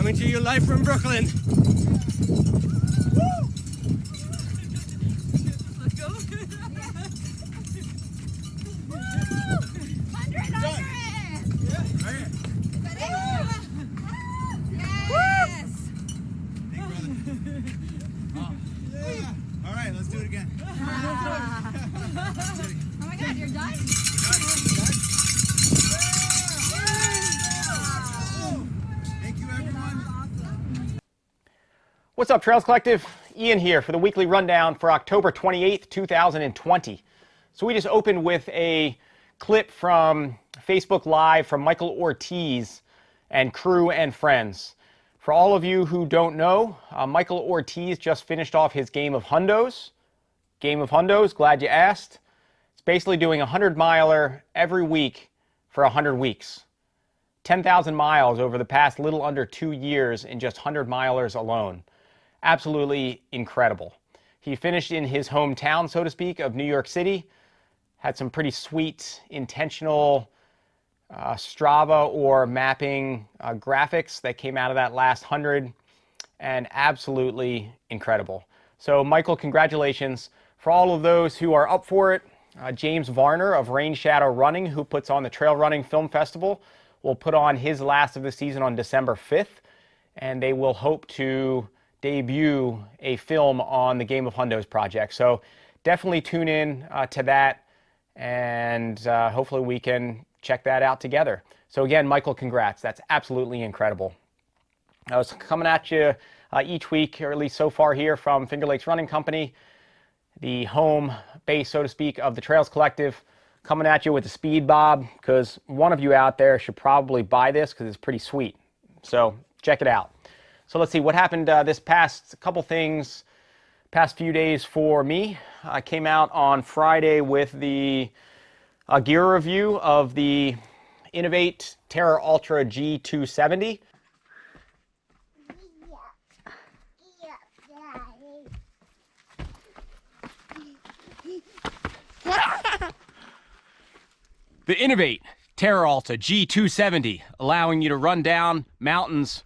Coming to you live from Brooklyn. Woo! Let's go. 100. Yeah, right. Yes. Big brother. Oh. Yeah. All right, let's do it again. Oh my God, you're done? Thank you, everyone. What's up, Trails Collective? Ian here for the weekly rundown for October 28th, 2020. So we just opened with a clip from Facebook Live from Michael Ortiz and crew and friends. For all of you who don't know, Michael Ortiz just finished off his Game of Hundos. Game of Hundos, glad you asked. It's basically doing a 100-miler every week for 100 weeks. 10,000 miles over the past little under 2 years in just 100 milers alone. Absolutely incredible. He finished in his hometown, so to speak, of New York City. Had some pretty sweet, intentional Strava or mapping graphics that came out of that last 100, and absolutely incredible. So Michael, congratulations. For all of those who are up for it, James Varner of Rain Shadow Running, who puts on the Trail Running Film Festival, will put on his last of the season on December 5th, and they will hope to debut a film on the Game of Hundos project. So definitely tune in to that, and hopefully we can check that out together. So again, Michael, congrats. That's absolutely incredible. I was coming at you each week, or at least so far here, from Finger Lakes Running Company, the home base, so to speak, of the Trails Collective, coming at you with the Speed Bob, because one of you out there should probably buy this because it's pretty sweet. So check it out. So let's see what happened this past couple things, past few days for me. I came out on Friday with the gear review of the Innovate Terra Ultra G270. The Innovate Terra Ultra G270, allowing you to run down mountains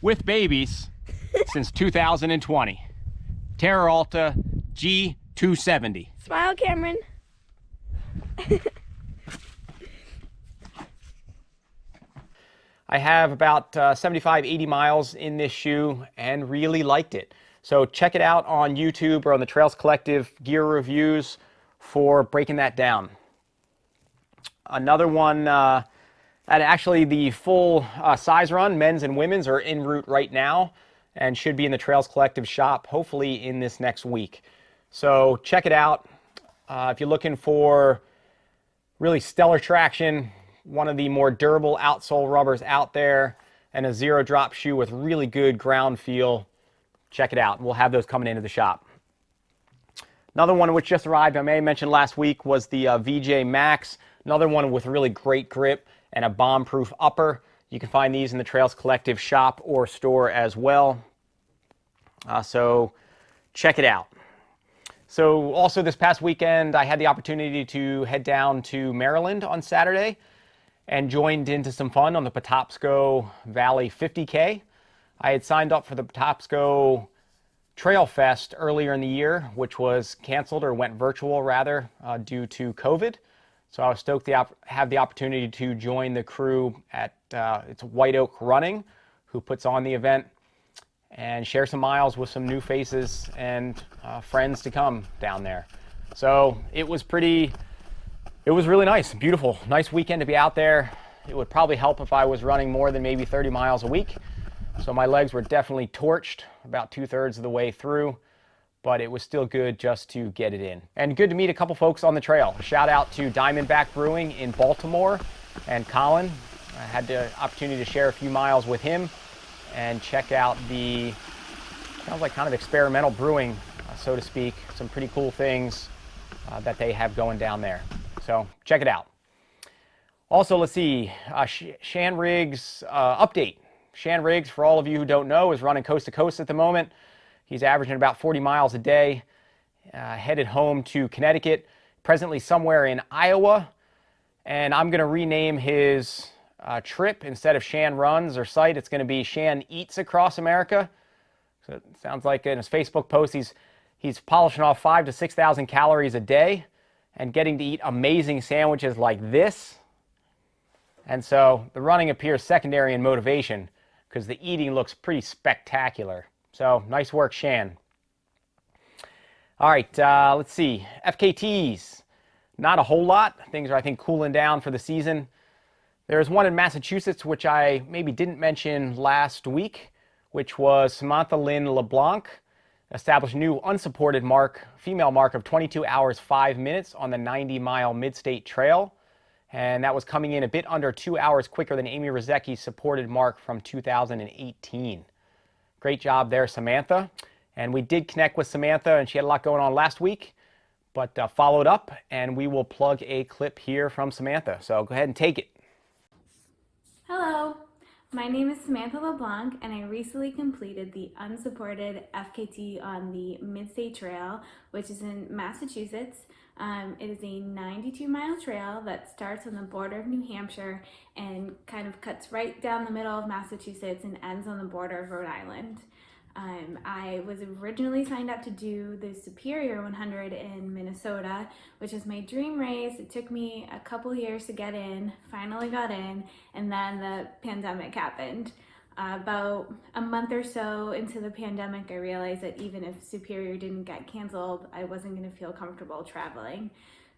with babies since 2020. Terra Ultra G270. Smile, Cameron. I have about 75, 80 miles in this shoe and really liked it. So check it out on YouTube or on the Trails Collective gear reviews for breaking that down. Another one, and actually the full size run, men's and women's, are en route right now and should be in the Trails Collective shop hopefully in this next week. So check it out. If you're looking for really stellar traction, one of the more durable outsole rubbers out there, and a zero drop shoe with really good ground feel, check it out. We'll have those coming into the shop. Another one which just arrived, I may have mentioned last week, was the VJ Max. Another one with really great grip and a bomb-proof upper. You can find these in the Trails Collective shop or store as well. So check it out. So also this past weekend, I had the opportunity to head down to Maryland on Saturday and joined into some fun on the Patapsco Valley 50K. I had signed up for the Patapsco Trail Fest earlier in the year, which was canceled, or went virtual rather, due to COVID. So I was stoked to have the opportunity to join the crew at it's White Oak Running, who puts on the event, and share some miles with some new faces and friends to come down there. So it was really nice, beautiful, nice weekend to be out there. It would probably help if I was running more than maybe 30 miles a week. So my legs were definitely torched about 2/3 of the way through, but it was still good just to get it in. And good to meet a couple folks on the trail. Shout out to Diamondback Brewing in Baltimore and Colin. I had the opportunity to share a few miles with him and check out the, sounds like kind of experimental brewing, so to speak. Some pretty cool things that they have going down there. So check it out. Also, let's see, Shan Riggs update. Shan Riggs, for all of you who don't know, is running coast to coast at the moment. He's averaging about 40 miles a day, headed home to Connecticut, presently somewhere in Iowa. And I'm going to rename his trip. Instead of Shan Runs or Site, it's going to be Shan Eats Across America. So it sounds like in his Facebook post, he's polishing off 5,000 to 6,000 calories a day and getting to eat amazing sandwiches like this. And so the running appears secondary in motivation because the eating looks pretty spectacular. So nice work, Shan. All right, let's see. FKTs. Not a whole lot. Things are, I think, cooling down for the season. There's one in Massachusetts, which I maybe didn't mention last week, which was Samantha Lynn Leblanc established a new unsupported female mark of 22 hours 5 minutes on the 90-mile Midstate Trail. And that was coming in a bit under 2 hours quicker than Amy Rozecki's supported mark from 2018. Great job there, Samantha. And we did connect with Samantha, and she had a lot going on last week, but followed up, and we will plug a clip here from Samantha. So go ahead and take it. Hello, my name is Samantha LeBlanc, and I recently completed the unsupported FKT on the Midstate Trail, which is in Massachusetts. It is a 92-mile trail that starts on the border of New Hampshire and kind of cuts right down the middle of Massachusetts and ends on the border of Rhode Island. I was originally signed up to do the Superior 100 in Minnesota, which is my dream race. It took me a couple years to get in, finally got in, and then the pandemic happened. About a month or so into the pandemic, I realized that even if Superior didn't get canceled, I wasn't going to feel comfortable traveling.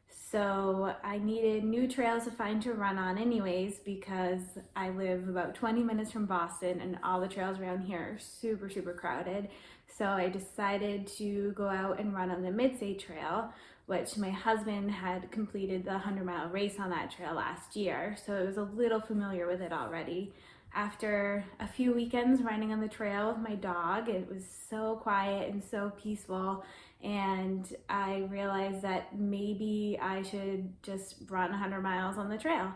So I needed new trails to find to run on anyways, because I live about 20 minutes from Boston and all the trails around here are super, super crowded. So I decided to go out and run on the Midstate Trail, which my husband had completed the 100-mile race on that trail last year. So I was a little familiar with it already. After a few weekends running on the trail with my dog, it was so quiet and so peaceful, and I realized that maybe I should just run 100 miles on the trail.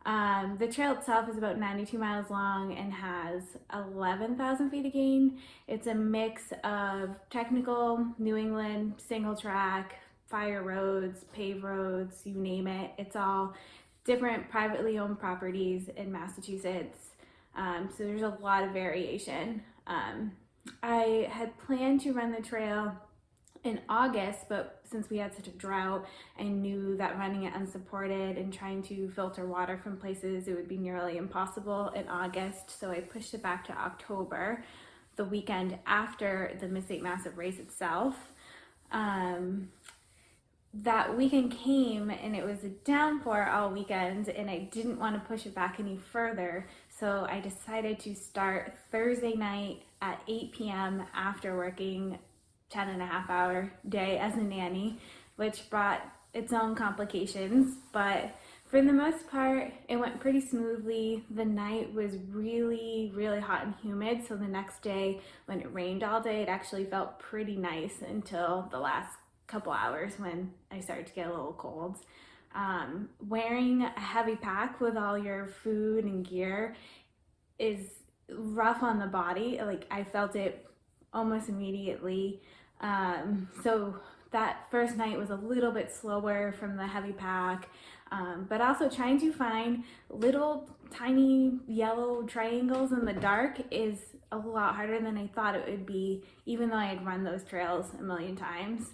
The trail itself is about 92 miles long and has 11,000 feet of gain. It's a mix of technical New England single track, fire roads, paved roads, you name it. It's all different privately owned properties in Massachusetts. So there's a lot of variation. I had planned to run the trail in August, but since we had such a drought, I knew that running it unsupported and trying to filter water from places, it would be nearly impossible in August. So I pushed it back to October, the weekend after the Midstate Massive Race itself. That weekend came and it was a downpour all weekend, and I didn't want to push it back any further. So I decided to start Thursday night at 8 p.m. after working 10.5-hour day as a nanny, which brought its own complications. But for the most part, it went pretty smoothly. The night was really, really hot and humid. So the next day when it rained all day, it actually felt pretty nice until the last couple hours when I started to get a little cold. Wearing a heavy pack with all your food and gear is rough on the body. Like, I felt it almost immediately. So that first night was a little bit slower from the heavy pack, but also trying to find little tiny yellow triangles in the dark is a lot harder than I thought it would be, even though I had run those trails a million times.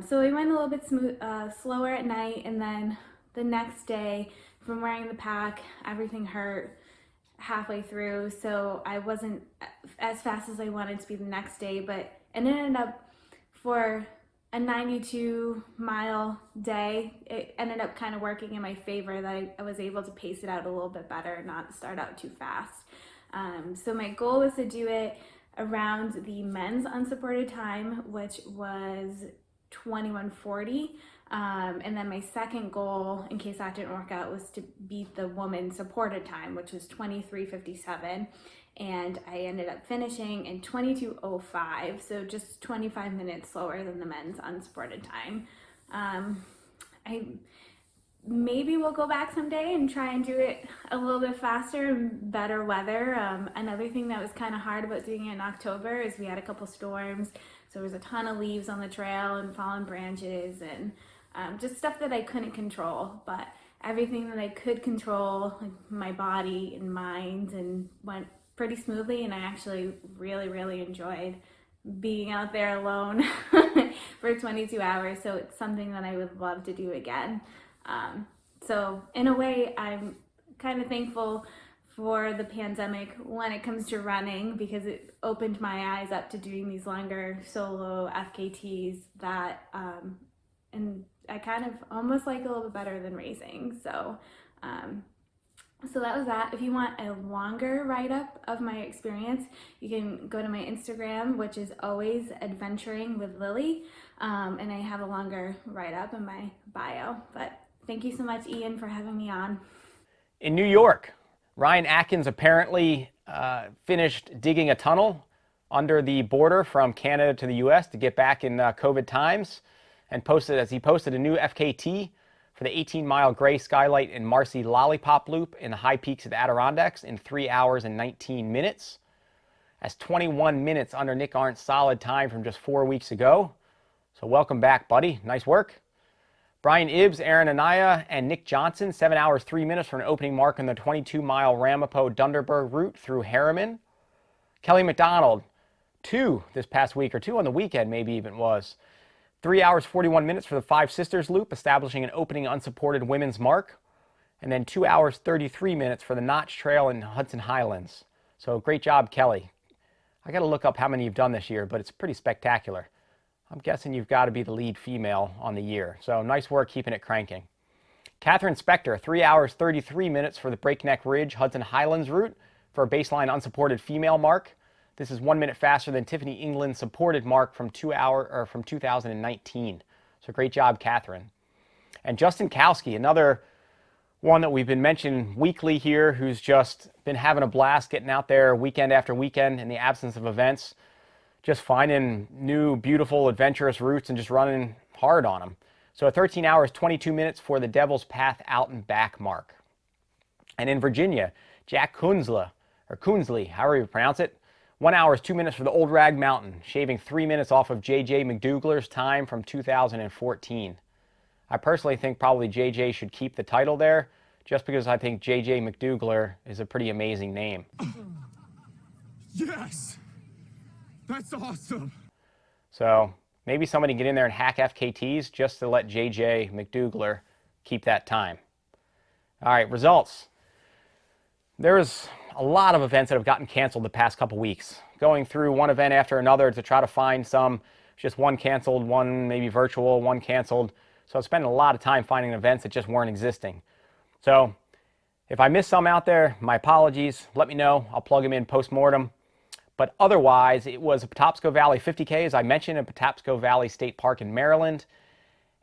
So I went a little bit slower at night, and then the next day from wearing the pack, everything hurt halfway through, so I wasn't as fast as I wanted to be the next day, but it ended up, for a 92-mile day, it ended up kind of working in my favor, that I was able to pace it out a little bit better and not start out too fast. So my goal was to do it around the men's unsupported time, which was 21:40, and then my second goal, in case that didn't work out, was to beat the women's supported time, which was 23:57, and I ended up finishing in 22:05, so just 25 minutes slower than the men's unsupported time. I maybe we'll go back someday and try and do it a little bit faster and better weather. Another thing that was kind of hard about doing it in October is we had a couple storms, so there was a ton of leaves on the trail and fallen branches and just stuff that I couldn't control. But everything that I could control, like my body and mind, and went pretty smoothly. And I actually really, really enjoyed being out there alone for 22 hours. So it's something that I would love to do again. So in a way, I'm kind of thankful for the pandemic when it comes to running, because it opened my eyes up to doing these longer solo FKTs that, and I kind of almost like a little bit better than racing. So so that was that. If you want a longer write-up of my experience, you can go to my Instagram, which is always adventuring with Lily, and I have a longer write-up in my bio. But thank you so much, Ian, for having me on. In New York, Ryan Atkins apparently finished digging a tunnel under the border from Canada to the U.S. to get back in COVID times, and he posted a new FKT for the 18-mile Gray Skylight and Marcy Lollipop Loop in the high peaks of the Adirondacks in 3 hours and 19 minutes. That's 21 minutes under Nick Arndt's solid time from just 4 weeks ago. So welcome back, buddy. Nice work. Brian Ibbs, Aaron Anaya, and Nick Johnson, 7 hours, 3 minutes for an opening mark on the 22-mile Ramapo-Dunderberg route through Harriman. Kelly McDonald, 2 this past week, or 2 on the weekend maybe even was. 3 hours, 41 minutes for the Five Sisters Loop, establishing an opening unsupported women's mark. And then 2 hours, 33 minutes for the Notch Trail in Hudson Highlands. So great job, Kelly. I got to look up how many you've done this year, but it's pretty spectacular. I'm guessing you've got to be the lead female on the year. So nice work keeping it cranking. Catherine Spector, 3 hours, 33 minutes for the Breakneck Ridge Hudson Highlands route for a baseline unsupported female mark. This is 1 minute faster than Tiffany England's supported mark from 2019. So great job, Catherine. And Justin Kowski, another one that we've been mentioning weekly here, who's just been having a blast getting out there weekend after weekend in the absence of events, just finding new, beautiful, adventurous routes and just running hard on them. So 13 hours, 22 minutes for the Devil's Path out and back mark. And in Virginia, Jack Kunsley, however you pronounce it, 1 hour, 2 minutes for the Old Rag Mountain, shaving 3 minutes off of JJ McDouglar's time from 2014. I personally think probably JJ should keep the title there, just because I think JJ McDouglar is a pretty amazing name. Yes! That's awesome! So maybe somebody get in there and hack FKTs just to let JJ McDouglar keep that time. All right, results. There's a lot of events that have gotten canceled the past couple weeks. Going through one event after another to try to find some, just one canceled, one maybe virtual, one canceled. So I spent a lot of time finding events that just weren't existing. So if I missed some out there, my apologies. Let me know. I'll plug them in post-mortem. But otherwise, it was a Patapsco Valley 50K, as I mentioned, in Patapsco Valley State Park in Maryland.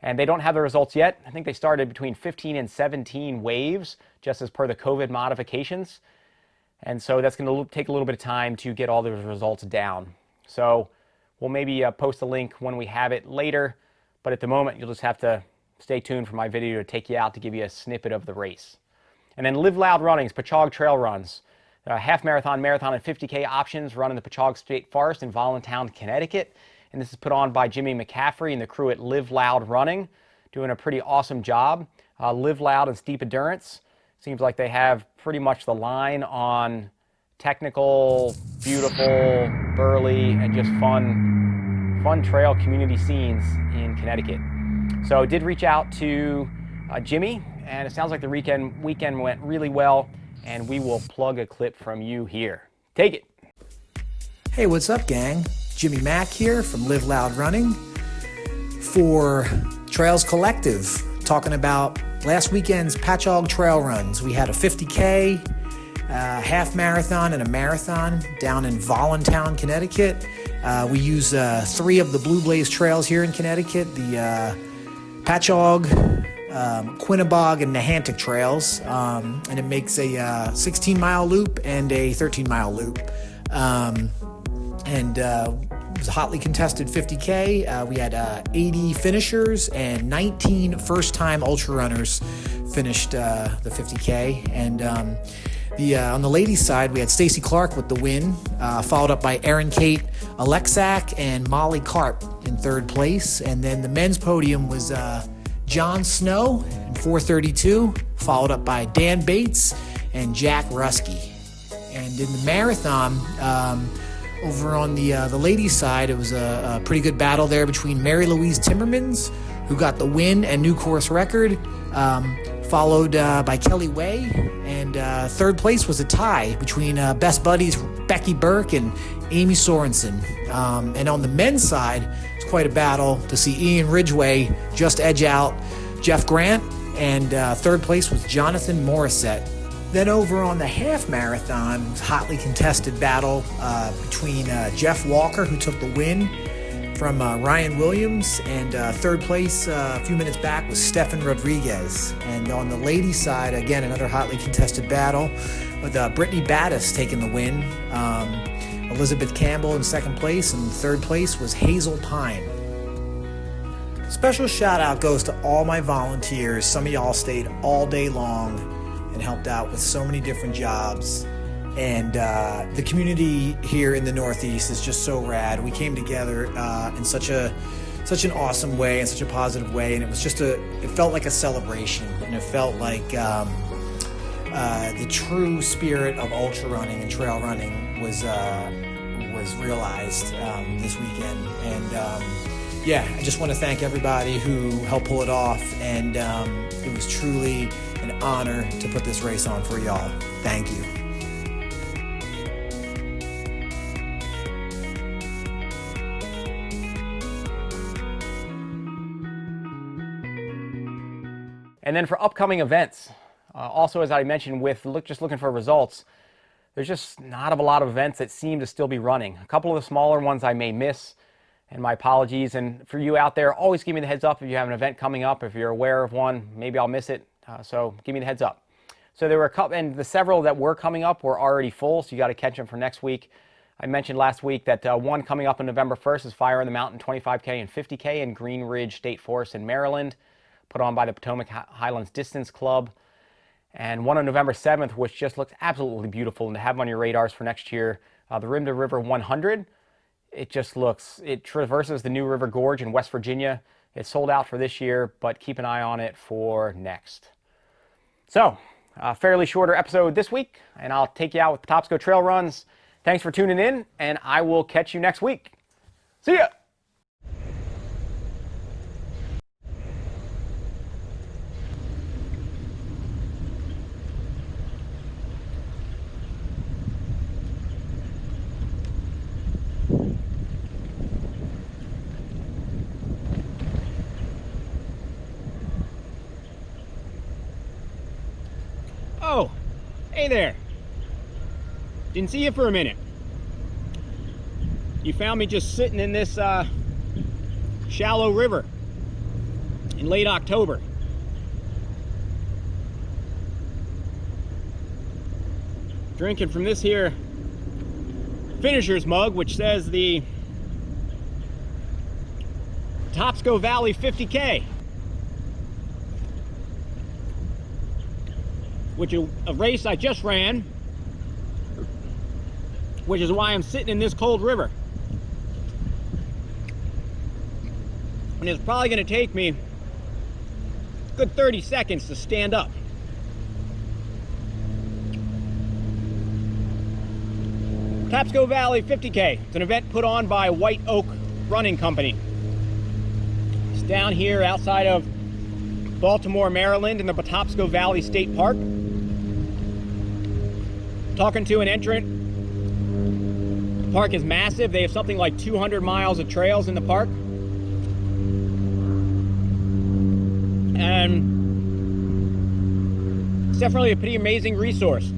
And they don't have the results yet. I think they started between 15 and 17 waves, just as per the COVID modifications. And so that's going to take a little bit of time to get all those results down. So we'll maybe post a link when we have it later. But at the moment, you'll just have to stay tuned for my video to take you out to give you a snippet of the race. And then Live Loud Runnings, Pauchaug Trail Runs. Half marathon, marathon, and 50K options run in the Pauchaug State Forest in Voluntown, Connecticut. And this is put on by Jimmy McCaffrey and the crew at Live Loud Running, doing a pretty awesome job. Live Loud and Steep Endurance. Seems like they have pretty much the line on technical, beautiful, burly, and just fun trail community scenes in Connecticut. So I did reach out to Jimmy, and it sounds like the weekend went really well, and we will plug a clip from you here. Take it. Hey, what's up, gang? Jimmy Mack here from Live Loud Running for Trails Collective, talking about last weekend's Pauchaug Trail Runs. We had a 50K, half marathon, and a marathon down in Voluntown, Connecticut. We use 3 of the Blue Blaze trails here in Connecticut, the Pauchaug, Quinnebog, and Nahantic trails, and it makes a 16-mile loop and a 13-mile loop. It was a hotly contested 50K. We had 80 finishers and 19 first-time ultra runners finished the 50K. And on the ladies' side, we had Stacy Clark with the win, followed up by Erin Kate Alexak and Molly Karp in third place. And then the men's podium was John Snow in 4:32, followed up by Dan Bates and Jack Rusky. And in the marathon, over on the ladies' side, it was a pretty good battle there between Mary Louise Timmermans, who got the win and new course record, followed by Kelly Way, and third place was a tie between best buddies Becky Burke and Amy Sorensen. And on the men's side, it's quite a battle to see Ian Ridgway just edge out Jeff Grant, and third place was Jonathan Morissette. Then over on the half marathon, it was a hotly contested battle between Jeff Walker, who took the win from Ryan Williams, and third place a few minutes back was Stefan Rodriguez. And on the ladies' side, again, another hotly contested battle with Brittany Battis taking the win, Elizabeth Campbell in second place, and third place was Hazel Pine. Special shout out goes to all my volunteers. Some of y'all stayed all day long and helped out with so many different jobs. And the community here in the Northeast is just so rad. We came together in such an awesome way, in such a positive way, and it was it felt like a celebration, and it felt like the true spirit of ultra running and trail running was realized this weekend. And yeah, I just want to thank everybody who helped pull it off, and it was truly an honor to put this race on for y'all. Thank you. And then for upcoming events, also as I mentioned, with just looking for results, there's just not a lot of events that seem to still be running. A couple of the smaller ones I may miss, and my apologies. And for you out there, always give me the heads up if you have an event coming up. If you're aware of one, maybe I'll miss it. So give me the heads up. So there were a couple, and the several that were coming up were already full, so you got to catch them for next week. I mentioned last week that one coming up on November 1st is Fire on the Mountain 25K and 50K in Green Ridge State Forest in Maryland, put on by the Potomac Highlands Distance Club. And one on November 7th, which just looks absolutely beautiful, and to have on your radars for next year, the Rim to River 100. It traverses the New River Gorge in West Virginia. It's sold out for this year, but keep an eye on it for next. So, a fairly shorter episode this week, and I'll take you out with Patapsco Trail Runs. Thanks for tuning in, and I will catch you next week. See ya! Oh, hey there. Didn't see you for a minute. You found me just sitting in this shallow river in late October. Drinking from this here finisher's mug, which says the Patapsco Valley 50K. Which is a race I just ran, which is why I'm sitting in this cold river. And it's probably going to take me a good 30 seconds to stand up. Patapsco Valley 50K. It's an event put on by White Oak Running Company. It's down here outside of Baltimore, Maryland, in the Patapsco Valley State Park. Talking to an entrant. The park is massive. They have something like 200 miles of trails in the park. And it's definitely a pretty amazing resource.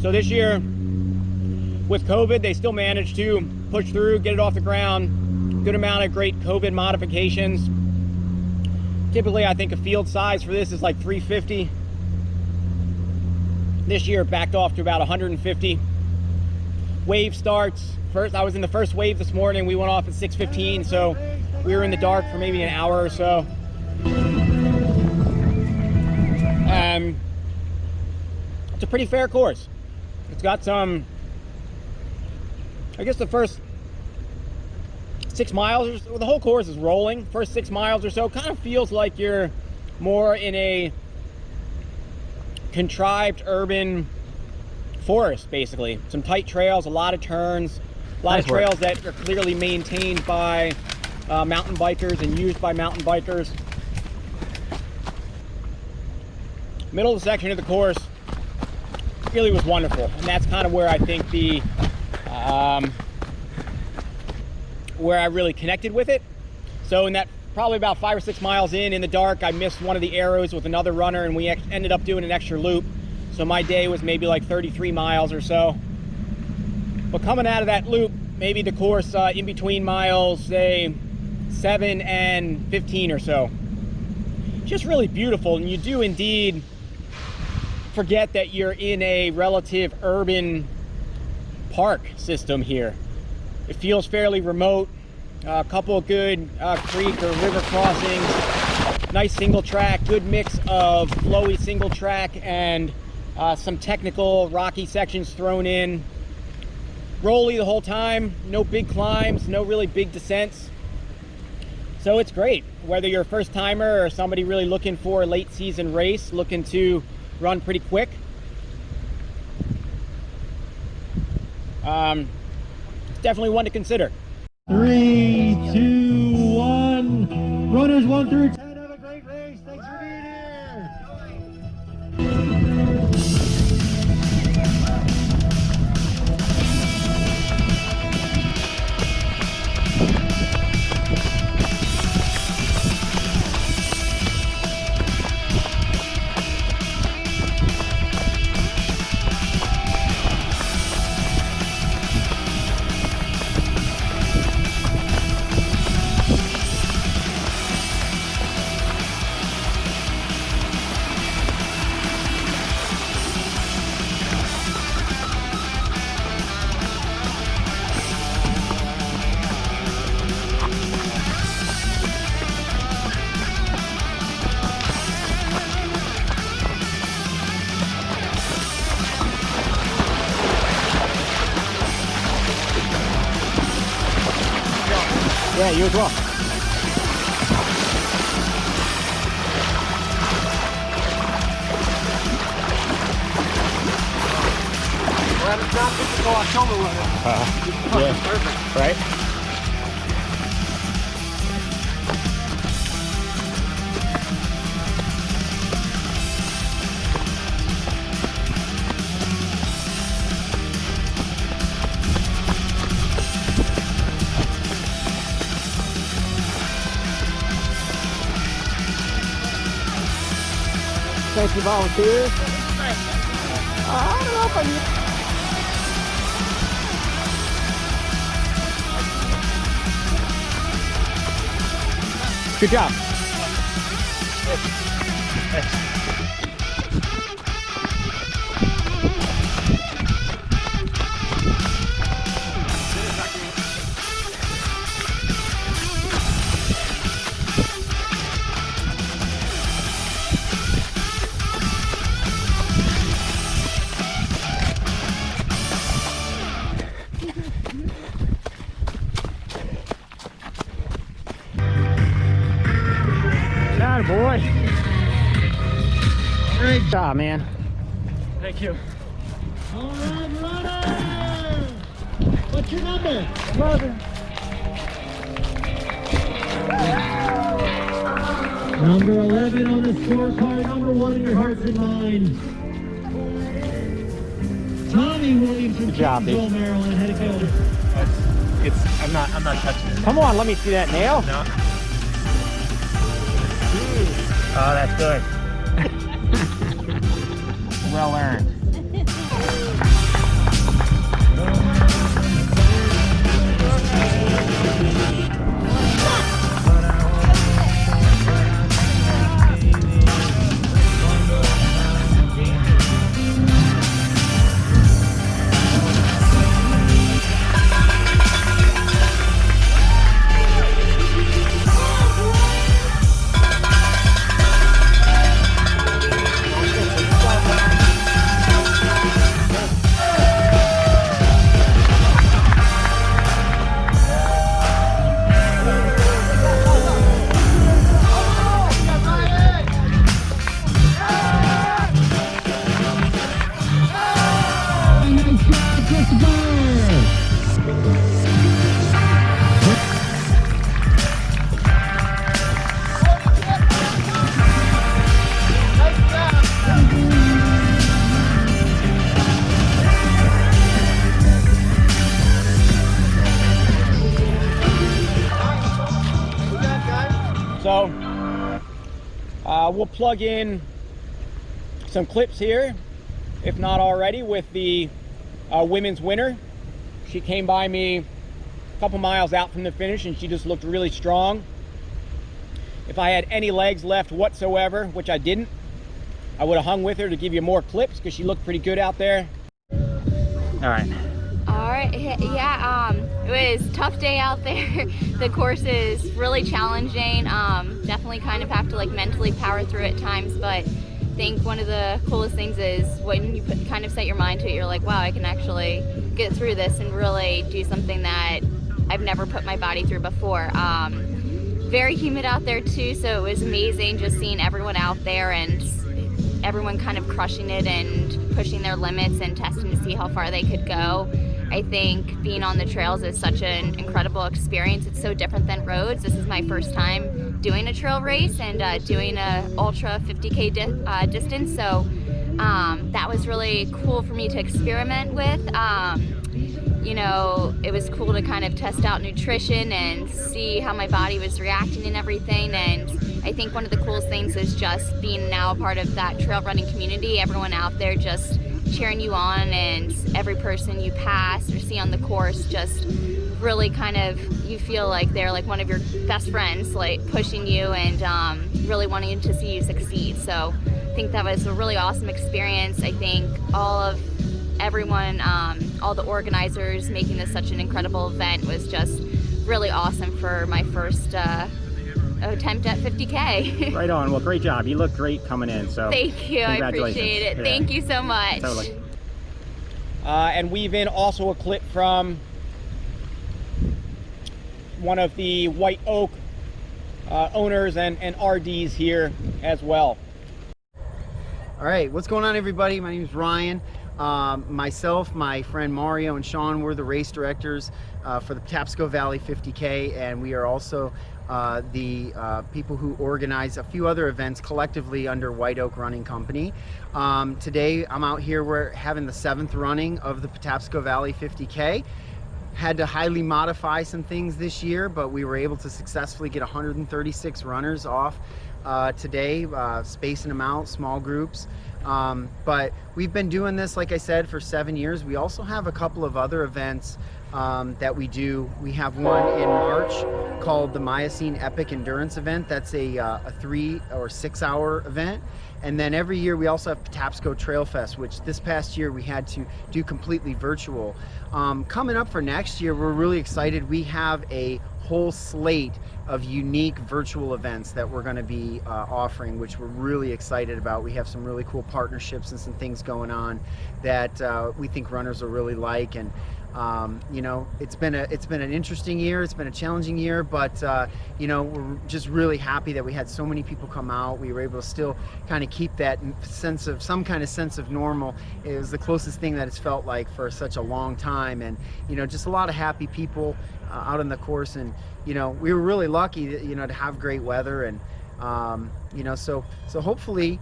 So this year, with COVID, they still managed to push through, get it off the ground. Good amount of great COVID modifications. Typically, I think a field size for this is like 350. This year, it backed off to about 150. Wave starts. First, I was in the first wave this morning. We went off at 6:15, so we were in the dark for maybe an hour or so. It's a pretty fair course. It's got some, I guess the first 6 miles, or so, the whole course is rolling. First 6 miles or so kind of feels like you're more in a contrived urban forest, basically. Some tight trails, a lot of turns, a lot of trails that are clearly maintained by mountain bikers and used by mountain bikers. Middle of the section of the course really was wonderful, and that's kind of where I think the where I really connected with it. So in that probably about 5 or 6 miles in the dark, I missed one of the arrows with another runner, and we ended up doing an extra loop. So my day was maybe like 33 miles or so. But coming out of that loop, maybe the course in between miles, say 7 and 15 or so, just really beautiful. And you do indeed forget that you're in a relative urban park system here. It feels fairly remote. A couple of good creek or river crossings, nice single track, good mix of flowy single track and some technical rocky sections thrown in. Rolly the whole time, no big climbs, no really big descents. So it's great, whether you're a first timer or somebody really looking for a late season race, looking to run pretty quick. It's definitely one to consider. 3, 2, 1. Runners 1 through 10, have a great race. Thanks for being here. Yeah, you as well. Well, it's not typical October weather. Yeah, Perfect. right? Thank you, volunteers. I don't know if I need... Good job. Boy. Great job, man. Thank you. All right, runner. What's your number? 11. Number 11 on the scorecard. Number 1 in your hearts and minds. Tommy Williams from Kingsville, Maryland. How'd it go? I'm not touching it. Come on, let me see that nail. No. Oh, that's good. Well earned. We'll plug in some clips here, if not already, with the women's winner. She came by me a couple miles out from the finish and she just looked really strong. If I had any legs left whatsoever, which I didn't, I would have hung with her to give you more clips because she looked pretty good out there. All right. Yeah, it was a tough day out there. The course is really challenging. Definitely kind of have to like mentally power through at times, but I think one of the coolest things is when you kind of set your mind to it, you're like, wow, I can actually get through this and really do something that I've never put my body through before. Very humid out there too, so it was amazing just seeing everyone out there and everyone kind of crushing it and pushing their limits and testing to see how far they could go. I think being on the trails is such an incredible experience. It's so different than roads. This is my first time doing a trail race and doing a ultra 50K distance, so that was really cool for me to experiment with. You know, it was cool to kind of test out nutrition and see how my body was reacting and everything. And I think one of the coolest things is just being now a part of that trail running community. Everyone out there just cheering you on, and every person you pass or see on the course just really kind of, you feel like they're like one of your best friends, like pushing you and really wanting to see you succeed. So I think that was a really awesome experience. I think everyone, all the organizers making this such an incredible event was just really awesome for my first attempt at 50K. Right on. Well, great job. You look great coming in. So thank you. I appreciate it. Yeah. Thank you so much. Totally. And weave in also a clip from one of the White Oak owners and RDs here as well. All right, what's going on, everybody? My name is Ryan. Myself, my friend Mario, and Sean were the race directors for the Patapsco Valley 50K, and we are also the people who organize a few other events collectively under White Oak Running Company. Today I'm out here, we're having the 7th running of the Patapsco Valley 50K. Had to highly modify some things this year, but we were able to successfully get 136 runners off today, spacing them out, small groups. But we've been doing this, like I said, for 7 years. We also have a couple of other events that we do. We have one in March called the Miocene Epic Endurance event. That's a 3 or 6 hour event. And then every year we also have Patapsco Trail Fest, which this past year we had to do completely virtual. Coming up for next year, we're really excited. We have a whole slate of unique virtual events that we're going to be offering, which we're really excited about. We have some really cool partnerships and some things going on that we think runners will really like. And you know, it's been an interesting year. It's been a challenging year, but you know, we're just really happy that we had so many people come out. We were able to still kind of keep that sense of some kind of sense of normal. It was the closest thing that it's felt like for such a long time, and you know, just a lot of happy people out on the course. And you know, we were really lucky, you know, to have great weather, and you know, so hopefully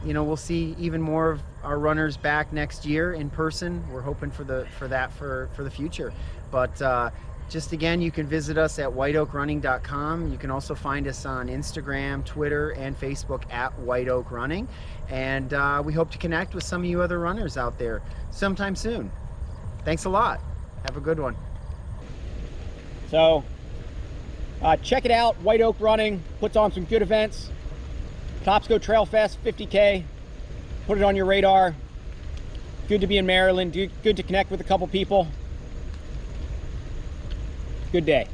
you know, we'll see even more of our runners back next year in person. We're hoping for the future. But just again, you can visit us at whiteoakrunning.com. You can also find us on Instagram, Twitter, and Facebook at White Oak Running. And we hope to connect with some of you other runners out there sometime soon. Thanks a lot. Have a good one. So check it out. White Oak Running puts on some good events. Patapsco Trail Fest 50K. Put it on your radar. Good to be in Maryland. Good to connect with a couple people. Good day.